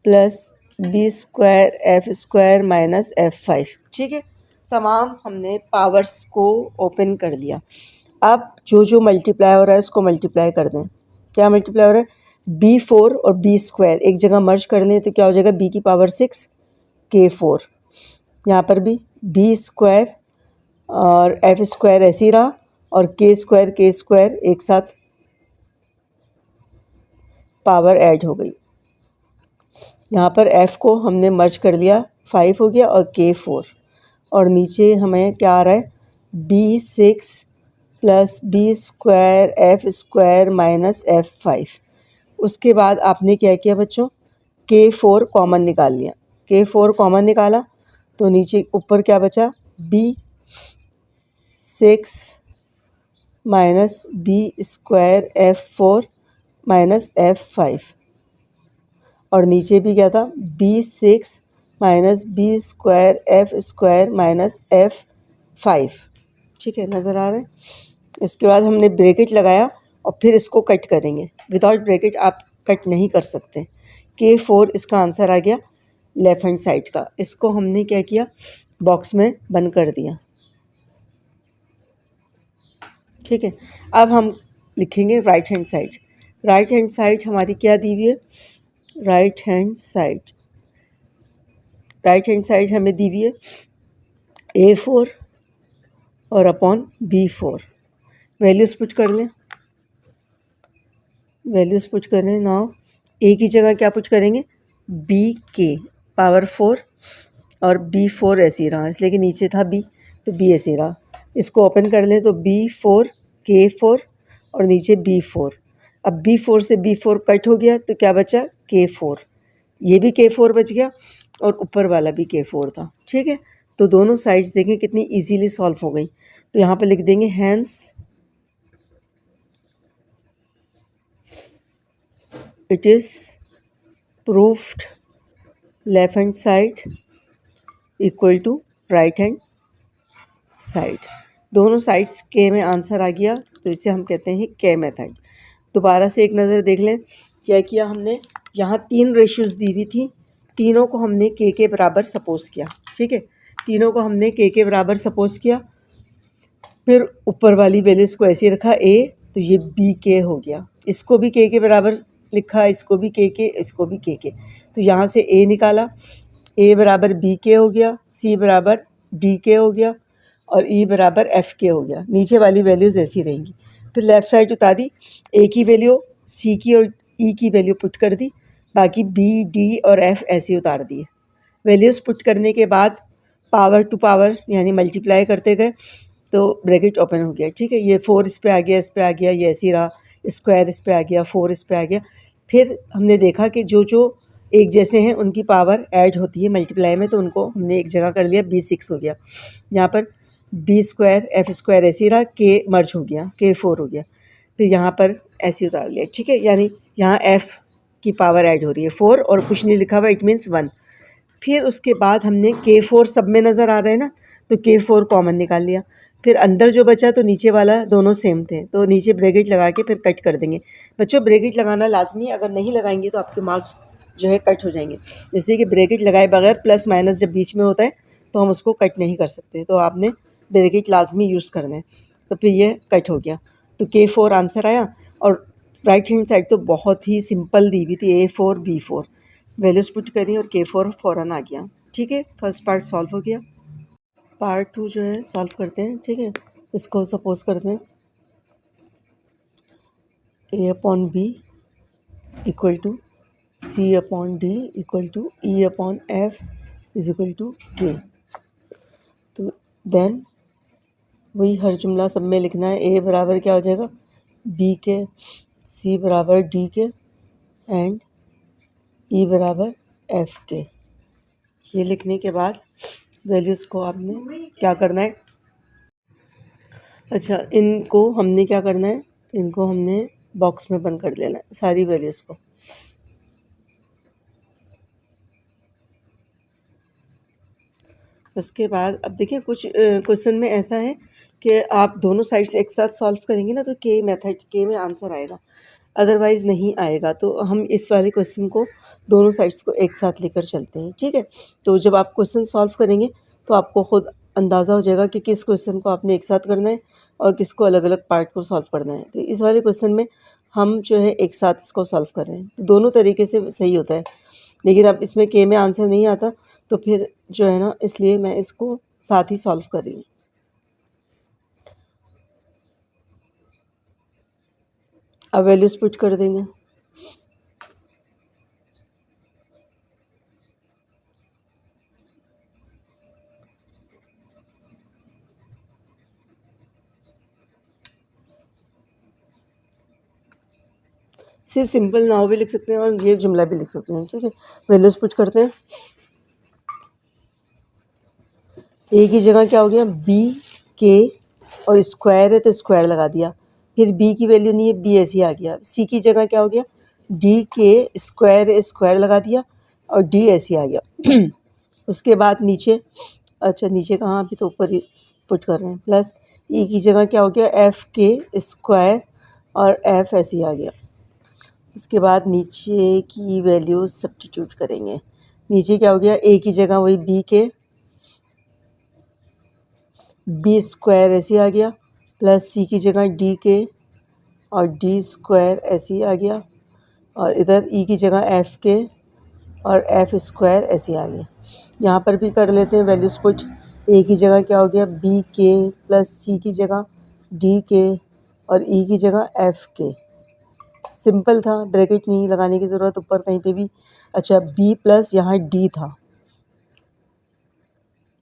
plus B square F square minus F5। ठीक है, तमाम हमने पावर्स को ओपन कर दिया। अब जो मल्टीप्लाई हो रहा है उसको मल्टीप्लाई कर दें। क्या मल्टीप्लाई हो रहा है, B4 और बी स्क्वायर एक जगह मर्ज कर दें तो क्या हो जाएगा, B की पावर 6 K4, यहाँ पर भी बी स्क्वायर और एफ स्क्वायर ऐसे ही रहा और के स्क्वायर एक साथ पावर ऐड हो गई। यहाँ पर f को हमने मर्ज कर लिया, 5 हो गया और K4, और नीचे हमें क्या आ रहा है, B6 plus B square F square minus F5। उसके बाद आपने क्या किया बच्चों, K4 कॉमन निकाल लिया। K4 कॉमन निकाला तो नीचे ऊपर क्या बचा, B6 minus B square F4 minus F5, और नीचे भी क्या था, B6 minus B square F square minus F5। ठीक है, नज़र आ रहा है। इसके बाद हमने ब्रैकेट लगाया और फिर इसको कट करेंगे। विदाउट ब्रैकेट आप कट नहीं कर सकते। K4 इसका आंसर आ गया लेफ़्ट हैंड साइड का। इसको हमने क्या किया, बॉक्स में बंद कर दिया। ठीक है, अब हम लिखेंगे right hand side. Right hand side हमारी क्या दी हुई है, राइट हैंड साइड हमें दी हुई है A4 और अपॉन B4। वैल्यूज़ पुट कर लें, नाउ ए की जगह क्या पुट करेंगे, B के पावर 4 और B4 ऐसे ही रहा, इसलिए कि नीचे था B तो B ऐसे ही रहा। इसको ओपन कर लें तो B4 K4 और नीचे B4। अब B4 से B4 कट हो गया तो क्या बचा K4, ये भी K4 बच गया और ऊपर वाला भी K4 था। ठीक है, तो दोनों साइड्स देखें कितनी इजीली सॉल्व हो गई। तो यहाँ पर लिख देंगे hence it is proofed left hand side equal to right hand side. दोनों साइड्स के में आंसर आ गया तो इसे हम कहते हैं के मेथड। दोबारा से एक नज़र देख लें, क्या किया हमने, यहाँ 3 रेशियोज़ दी हुई थी, तीनों को हमने के बराबर सपोज़ किया। ठीक है, तीनों को हमने के बराबर सपोज़ किया, फिर ऊपर वाली वैल्यूज़ को ऐसे रखा ए, तो ये बी के हो गया, इसको भी के बराबर लिखा, इसको भी के, इसको भी के। तो यहाँ से ए निकाला, ए बराबर बी के हो गया, सी बराबर डी के हो गया और ई बराबर एफ़ के हो गया। नीचे वाली वैल्यूज़ ऐसी रहेंगी। फिर लेफ़्ट साइड उतार दी, ए की वैल्यू सी की और ई की वैल्यू पुट कर दी, बाकी बी डी और एफ़ ऐसे उतार दिए। वैल्यूज़ पुट करने के बाद पावर टू पावर यानी मल्टीप्लाई करते गए तो ब्रैकेट ओपन हो गया। ठीक है, ये 4 इस पे आ गया, इस पे आ गया, ये ऐसे ही रहा, स्क्वायर इस पे आ गया, 4 इस पे आ गया। फिर हमने देखा कि जो जो एक जैसे हैं उनकी पावर ऐड होती है मल्टीप्लाई में, तो उनको हमने एक जगह कर लिया, B6 हो गया। यहाँ पर B स्क्वायर F स्क्वायर ऐसे ही रहा, K मर्ज हो गया, K4 हो गया। फिर यहाँ पर ऐसे उतार लिया। ठीक है, यानी यहाँ F की पावर ऐड हो रही है 4 और कुछ नहीं लिखा हुआ, इट मीन्स 1। फिर उसके बाद हमने K4 सब में नज़र आ रहे हैं ना, तो K4 कॉमन निकाल लिया। फिर अंदर जो बचा तो नीचे वाला दोनों सेम थे, तो नीचे ब्रैकेट लगा के फिर कट कर देंगे। बच्चों ब्रैकेट लगाना लाजमी है, अगर नहीं लगाएंगे तो आपके मार्क्स जो है कट हो जाएंगे, इसलिए कि ब्रैकेट लगाए बगैर प्लस माइनस जब बीच में होता है तो हम उसको कट नहीं कर सकते, तो आपने ब्रैकेट लाजमी यूज़ करना है। तो फिर ये कट हो गया, तो K4 आंसर आया। और राइट हैंड साइड तो बहुत ही सिंपल दी हुई थी, A4 B4 वैल्यूज़ पुट करी और K4 फ़ौरन आ गया। ठीक है, फर्स्ट पार्ट सॉल्व हो गया। पार्ट 2 जो है सॉल्व करते हैं। ठीक है, इसको सपोज करते हैं A/B equal to C/D equal to E/F is equal to K। तो देन वही हर जुमला सब में लिखना है। A बराबर क्या हो जाएगा B के, C बराबर D के एंड E बराबर F के। ये लिखने के बाद वैल्यूज़ को आपने क्या करना है, अच्छा इनको हमने क्या करना है, इनको हमने बॉक्स में बंद कर लेना है सारी वैल्यूज़ को। उसके बाद अब देखिए कुछ क्वेश्चन में ऐसा है कि आप दोनों साइड्स एक साथ सॉल्व करेंगे ना तो के मेथड के में आंसर आएगा, अदरवाइज़ नहीं आएगा। तो हम इस वाले क्वेश्चन को दोनों साइड्स को एक साथ लेकर चलते हैं। ठीक है, तो जब आप क्वेश्चन सॉल्व करेंगे तो आपको खुद अंदाज़ा हो जाएगा कि किस क्वेश्चन को आपने एक साथ करना है और किसको अलग अलग पार्ट को सॉल्व करना है। तो इस वाले क्वेश्चन में हम जो है एक साथ इसको सॉल्व कर रहे हैं, दोनों तरीके से सही होता है। लेकिन अब इसमें के में आंसर नहीं आता तो फिर जो है ना, इसलिए मैं इसको साथ ही सॉल्व कर रही हूँ। अब वैल्यूज़ पुट कर देंगे। सिर्फ सिंपल नाउ भी लिख सकते हैं और ये जुमला भी लिख सकते हैं। ठीक है, वैल्यूज़ पुट करते हैं। ए की जगह क्या हो गया बी के और स्क्वायर है तो स्क्वायर लगा दिया, फिर बी की वैल्यू नहीं है, बी ऐसे ही आ गया। सी की जगह क्या हो गया डी के स्क्वायर है, स्क्वायर लगा दिया और डी ऐसे ही आ गया। उसके बाद नीचे, अच्छा नीचे कहाँ, अभी तो ऊपर ही पुट कर रहे हैं, प्लस ई की जगह क्या हो गया एफ़ के स्क्वायर और एफ़ ऐसे ही आ गया। इसके बाद नीचे की वैल्यू सब्स्टिट्यूट करेंगे। नीचे क्या हो गया ए की जगह वही बी के, बी स्क्वायर ऐसे आ गया, प्लस सी की जगह डी के और डी स्क्वायर ऐसे ही आ गया, और इधर ई की जगह एफ़ के और एफ़ स्क्वायर ऐसे आ गया। यहाँ पर भी कर लेते हैं वैल्यूज़ पुट। ए की जगह क्या हो गया बी के प्लस सी की जगह डी के और ई की जगह एफ़ के। सिंपल था, ब्रैकेट नहीं लगाने की ज़रूरत ऊपर कहीं पे भी। अच्छा बी प्लस यहाँ डी था,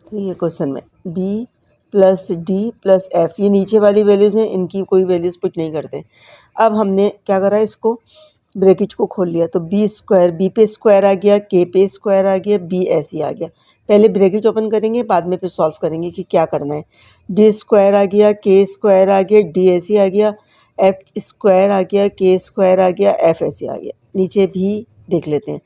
तो ये क्वेश्चन में B plus D plus F, ये नीचे वाली वैल्यूज़ हैं, इनकी कोई वैल्यूज़ पुट नहीं करते। अब हमने क्या करा, इसको ब्रैकेट को खोल लिया, तो बी स्क्वायर, बी पे स्क्वायर आ गया, के पे स्क्वायर आ गया, बी ऐसे ही आ गया। पहले ब्रैकेट ओपन करेंगे, बाद में फिर सॉल्व करेंगे कि क्या करना है। डी स्क्वायर आ गया, के स्क्वायर आ गया, डी ऐसे आ गया, एफ स्क्वायर आ गया, के स्क्वायर आ गया, एफ ऐसे आ गया। नीचे भी देख लेते हैं।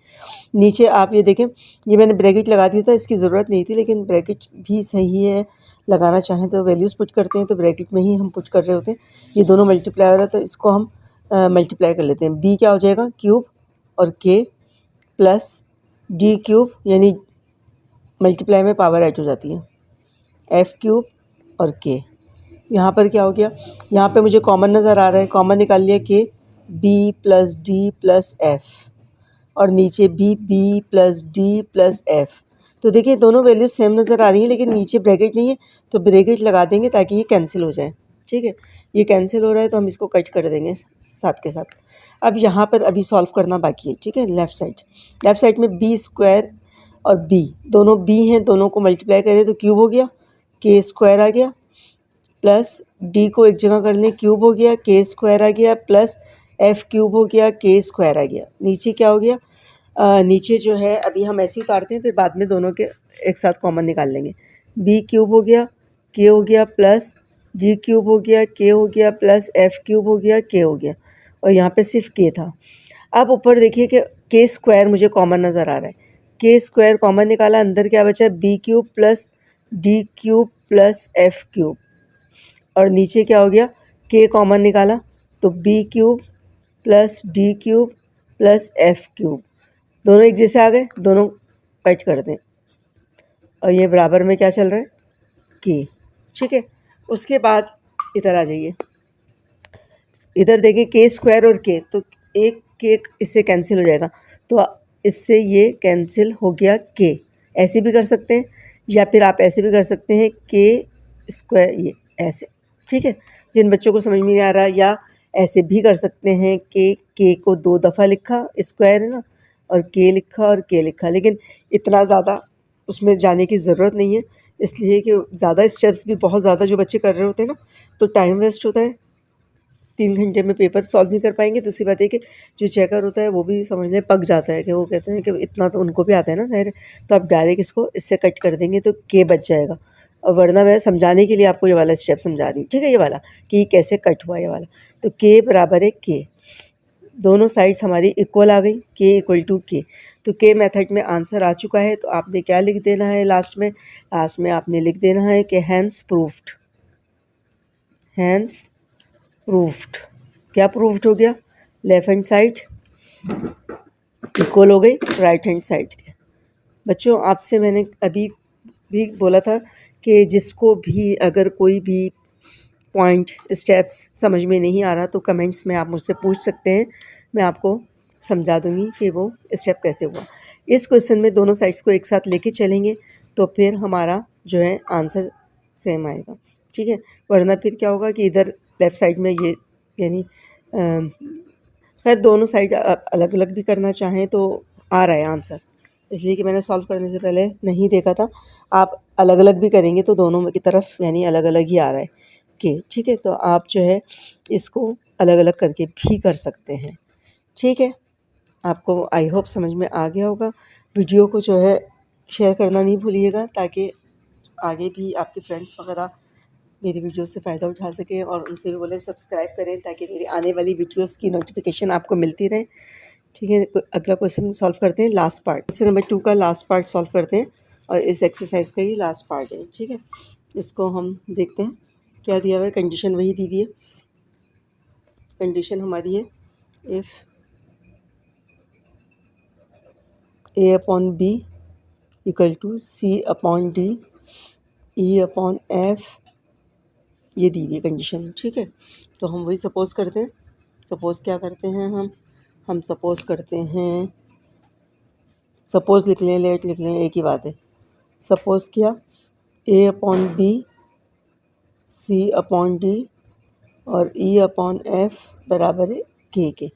नीचे आप ये देखें, ये मैंने ब्रैकेट लगा दिया था, इसकी ज़रूरत नहीं थी, लेकिन ब्रैकेट भी सही है, लगाना चाहें तो वैल्यूज़ पुट करते हैं तो ब्रैकेट में ही हम पुट कर रहे होते हैं। ये दोनों मल्टीप्लाई हो रहा है, तो इसको हम मल्टीप्लाई कर लेते हैं। बी क्या हो जाएगा, क्यूब और के प्लस डी क्यूब, यानी मल्टीप्लाई में पावर ऐड हो जाती है, एफ़ क्यूब और के। यहाँ पर क्या हो गया, यहाँ पे मुझे कॉमन नज़र आ रहा है, कॉमन निकाल लिया, K B plus D plus F, और नीचे B plus D plus F. तो देखिए दोनों वैल्यूज सेम नज़र आ रही हैं, लेकिन नीचे ब्रैकेट नहीं है, तो ब्रैकेट लगा देंगे ताकि ये कैंसिल हो जाए। ठीक है, ये कैंसिल हो रहा है तो हम इसको कट कर देंगे साथ के साथ। अब यहाँ पर अभी सॉल्व करना बाकी है। ठीक है, लेफ़्ट साइड में बी स्क्वायर और बी, दोनों बी हैं, दोनों को मल्टीप्लाई करें तो क्यूब हो गया, के स्क्वायर आ गया, प्लस डी को एक जगह कर लें, क्यूब हो गया, के स्क्वायर आ गया, प्लस एफ़ क्यूब हो गया, के स्क्वायर आ गया। नीचे क्या हो गया, नीचे जो है अभी हम ऐसे ही उतारते हैं, फिर बाद में दोनों के एक साथ कॉमन निकाल लेंगे। बी क्यूब हो गया, के हो गया, प्लस जी क्यूब हो गया, के हो गया, प्लस एफ़ क्यूब हो गया, के हो गया, और यहाँ पे सिर्फ के था। अब ऊपर देखिए कि के स्क्वायर मुझे कॉमन नज़र आ रहा है, के स्क्वायर कॉमन निकाला, अंदर क्या बचा, B cube plus D cube plus F cube, और नीचे क्या हो गया, के कॉमन निकाला तो B cube plus D cube plus F cube, दोनों एक जैसे आ गए, दोनों कट कर दें, और ये बराबर में क्या चल रहा है, के। ठीक है, उसके बाद इधर आ जाइए, इधर देखिए के स्क्वायर और के, तो एक के इससे कैंसिल हो जाएगा, तो इससे ये कैंसिल हो गया के। ऐसे भी कर सकते हैं, या फिर आप ऐसे भी कर सकते हैं, के स्क्वायर, ये ऐसे। ठीक है, जिन बच्चों को समझ में नहीं आ रहा, या ऐसे भी कर सकते हैं कि के को 2 दफ़ा लिखा, स्क्वायर है ना, और के लिखा और के लिखा, लेकिन इतना ज़्यादा उसमें जाने की ज़रूरत नहीं है, इसलिए कि ज़्यादा स्टेप्स भी बहुत ज़्यादा जो बच्चे कर रहे होते हैं ना, तो टाइम वेस्ट होता है, 3 घंटे में पेपर सॉल्व नहीं कर पाएंगे। दूसरी बात है कि जो चेकर होता है वो भी समझ लें पक जाता है, कि वो कहते हैं कि इतना तो उनको भी आता है ना ज़ाहिर, तो आप डायरेक्ट इसको इससे कट कर देंगे तो के बच जाएगा, और वरना मैं समझाने के लिए आपको ये वाला स्टेप समझा रही हूँ। ठीक है, ये वाला कि ये कैसे कट हुआ, ये वाला, तो के बराबर है के, दोनों साइड्स हमारी इक्वल आ गई, के इक्वल टू के। तो के मेथड में आंसर आ चुका है, तो आपने क्या लिख देना है लास्ट में आपने लिख देना है कि हैंस प्रूफ्ड, हैंस प्रूफ्ड। क्या प्रूफ्ड हो गया, लेफ़्ट हैंड साइड इक्वल हो गई राइट हैंड साइड के। बच्चों आपसे मैंने अभी भी बोला था कि जिसको भी अगर कोई भी पॉइंट स्टेप्स समझ में नहीं आ रहा तो कमेंट्स में आप मुझसे पूछ सकते हैं, मैं आपको समझा दूंगी कि वो स्टेप कैसे हुआ। इस क्वेश्चन में दोनों साइड्स को एक साथ लेके चलेंगे तो फिर हमारा जो है आंसर सेम आएगा। ठीक है, वरना फिर क्या होगा कि इधर लेफ़्ट साइड में ये, यानी खैर दोनों साइड अलग अलग भी करना चाहें तो आ रहा है आंसर, इसलिए कि मैंने सॉल्व करने से पहले नहीं देखा था। आप अलग अलग भी करेंगे तो दोनों की तरफ यानी अलग अलग ही आ रहा है कि, ठीक है, तो आप जो है इसको अलग अलग करके भी कर सकते हैं। ठीक है, आपको आई होप समझ में आ गया होगा। वीडियो को जो है शेयर करना नहीं भूलिएगा, ताकि आगे भी आपके फ्रेंड्स वगैरह मेरी वीडियो से फ़ायदा उठा सकें, और उनसे भी बोलें सब्सक्राइब करें ताकि मेरी आने वाली वीडियोस की नोटिफिकेशन आपको मिलती रहे। ठीक है, अगला क्वेश्चन सॉल्व करते हैं, लास्ट पार्ट, क्वेश्चन नंबर 2 का लास्ट पार्ट सॉल्व करते हैं, और इस एक्सरसाइज का ही लास्ट पार्ट है। ठीक है, इसको हम देखते हैं क्या दिया हुआ है। कंडीशन वही दी हुई है, कंडीशन हमारी है if A upon B equal to C upon D E upon F, ये दी हुई है कंडीशन। ठीक है, तो हम वही सपोज़ करते हैं। सपोज़ क्या करते हैं, हम सपोज़ करते हैं, सपोज़ लिख लें, लेट लिख लें, एक ही बात है। सपोज़ किया A upon B C upon D और ई अपॉन एफ बराबर है के।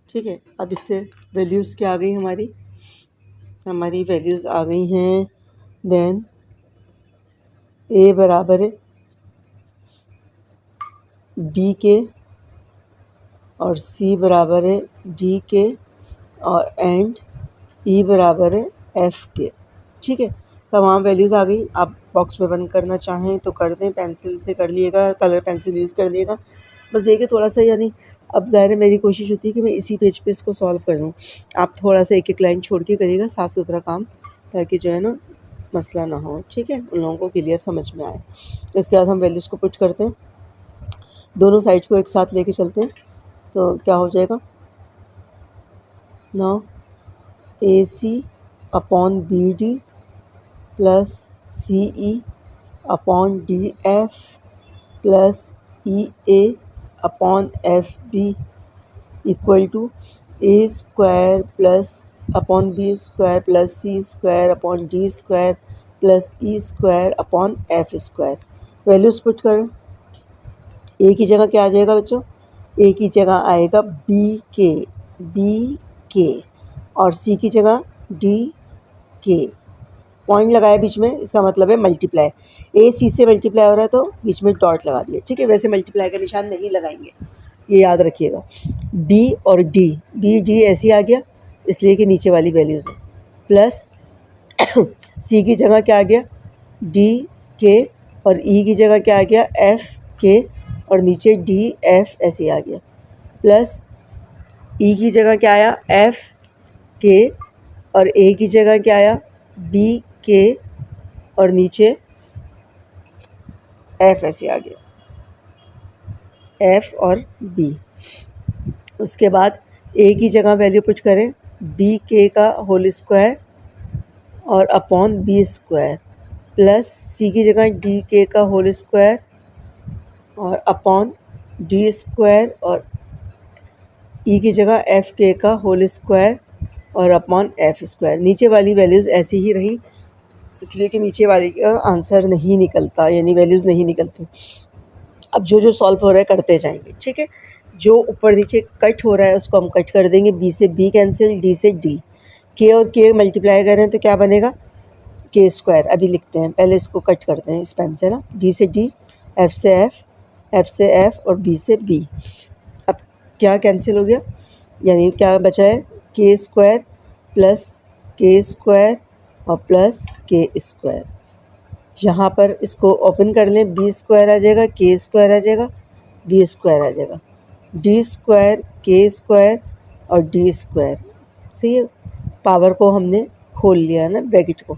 ठीक है, अब इससे वैल्यूज़ क्या आ गई, हमारी वैल्यूज़ आ गई हैं। देन ए बराबर है बी के और सी बराबर है डी के और एंड ई बराबर है एफ के। ठीक है, तमाम वैल्यूज़ आ गई। आप बॉक्स में बंद करना चाहें तो कर दें, पेंसिल से कर लिएगा, कलर पेंसिल यूज़ कर लिएगा। बस ये कि थोड़ा सा यानी अब ज़ाहिर है मेरी कोशिश होती है कि मैं इसी पेज पे इसको सॉल्व कर लूँ। आप थोड़ा सा एक एक लाइन छोड़ के करिएगा, साफ़ सुथरा काम, ताकि जो है ना मसला ना हो। ठीक है, उन लोगों को क्लियर समझ में आए। इसके बाद हम वैल्यूज़ को पुट करते हैं, दोनों साइड को एक साथ लेके चलते हैं तो क्या हो जाएगा, now A C upon B D plus C E upon D F plus E A upon F B equal to A square plus upon B square plus C square upon D square plus E square upon F square. Values put करें, A की जगह क्या आ जाएगा बच्चों, ए की जगह आएगा B के और सी की जगह डी के। पॉइंट लगाया बीच में, इसका मतलब है मल्टीप्लाई। ए सी से मल्टीप्लाई हो रहा है तो बीच में डॉट लगा दिया। ठीक है, वैसे मल्टीप्लाई का निशान नहीं लगाएंगे, ये याद रखिएगा। बी और डी, बी डी ऐसे आ गया इसलिए कि नीचे वाली वैल्यूज़ है, प्लस सी की जगह क्या आ गया डी के और ई की जगह क्या आ गया एफ के और नीचे डी एफ ऐसे आ गया, प्लस ई की जगह क्या आया एफ के और ए की जगह क्या आया बी के और नीचे एफ ऐसे आ गया, एफ और बी। उसके बाद ए की जगह वैल्यू पुट करें बी के का होल स्क्वायर और अपॉन बी स्क्वायर, प्लस सी की जगह डी के का होल स्क्वायर और अपॉन डी स्क्वायर और ई की जगह एफ के का होल स्क्वायर और अपॉन एफ स्क्वायर। नीचे वाली वैल्यूज़ ऐसी ही रहीं इसलिए कि नीचे वाली का आंसर नहीं निकलता, यानी वैल्यूज़ नहीं निकलती। अब जो जो सॉल्व हो रहा है करते जाएंगे। ठीक है, जो ऊपर नीचे कट हो रहा है उसको हम कट कर देंगे, बी से बी कैंसिल, डी से डी, के और के मल्टीप्लाई करें तो क्या बनेगा के स्क्वायर। अभी लिखते हैं, पहले इसको कट करते हैं इस पेन से ना, डी से डी, एफ से एफ, एफ से एफ और बी से बी। अब क्या कैंसिल हो गया, यानी क्या बचा है के स्क्वायर प्लस के स्क्वायर और प्लस के स्क्वायर। यहाँ पर इसको ओपन कर लें, बी स्क्वायर आ जाएगा, के स्क्वायर आ जाएगा, बी स्क्वायर आ जाएगा, डी स्क्वायर, के स्क्वायर और डी स्क्वायर। सही है, पावर को हमने खोल लिया ना ब्रैकेट को।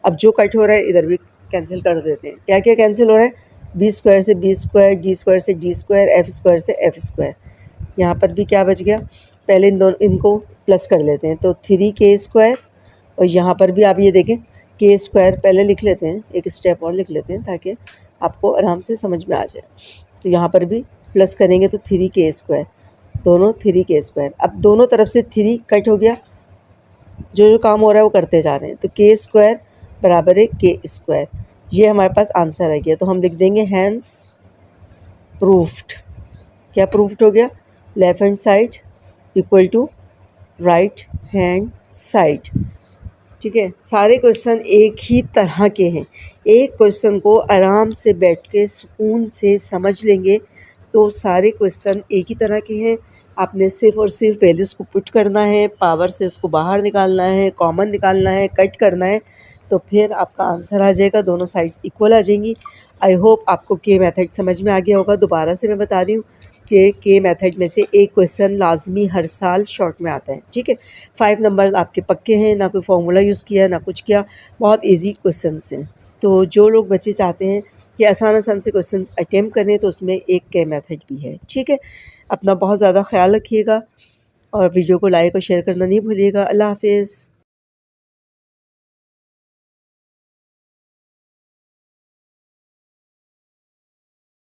अब जो कट हो रहा है इधर भी कैंसिल कर देते हैं। क्या क्या कैंसिल हो रहा है, बी स्क्वायर से बी स्क्वायर, डी स्क्वायर से डी स्क्वायर, एफ स्क्वायर से एफ स्क्वायर। यहाँ पर भी क्या बच गया, पहले इनको प्लस कर लेते हैं तो 3 स्क्वायर और यहाँ पर भी आप ये देखें के स्क्वायर पहले लिख लेते हैं, एक स्टेप और लिख लेते हैं ताकि आपको आराम से समझ में आ जाए। तो यहाँ पर भी प्लस करेंगे तो 3 स्क्वायर, दोनों 3 स्क्वायर। अब दोनों तरफ से 3 कट हो गया, जो जो काम हो रहा है वो करते जा रहे हैं। तो के स्क्वायर बराबर है के स्क्वायर, ये हमारे पास आंसर आ गया। तो हम लिख देंगे हैंस प्रूफ्ड। क्या प्रूफ्ड हो गया, left hand side equal to right hand side. ठीक है, सारे क्वेश्चन एक ही तरह के हैं। एक क्वेश्चन को आराम से बैठ के सुकून से समझ लेंगे तो सारे क्वेश्चन एक ही तरह के हैं। आपने सिर्फ और सिर्फ वैल्यूज़ को पुट करना है, पावर से इसको बाहर निकालना है, कॉमन निकालना है, कट करना है, तो फिर आपका आंसर आ जाएगा, दोनों साइड्स इक्वल आ जाएंगी। आई होप आपको के मेथड समझ में आ गया होगा। दोबारा से मैं बता रही हूँ कि के मेथड में से एक क्वेश्चन लाजमी हर साल शॉर्ट में आता है। ठीक है, 5 नंबर्स आपके पक्के हैं, ना कोई फार्मूला यूज़ किया ना कुछ किया, बहुत इजी क्वेश्चंस हैं। तो जो लोग बच्चे चाहते हैं कि आसान से क्वेश्चंस अटेम्प्ट करें तो उसमें एक के मेथड भी है। ठीक है, अपना बहुत ज़्यादा ख्याल रखिएगा और वीडियो को लाइक और शेयर करना नहीं भूलिएगा। अल्लाह हाफिज़।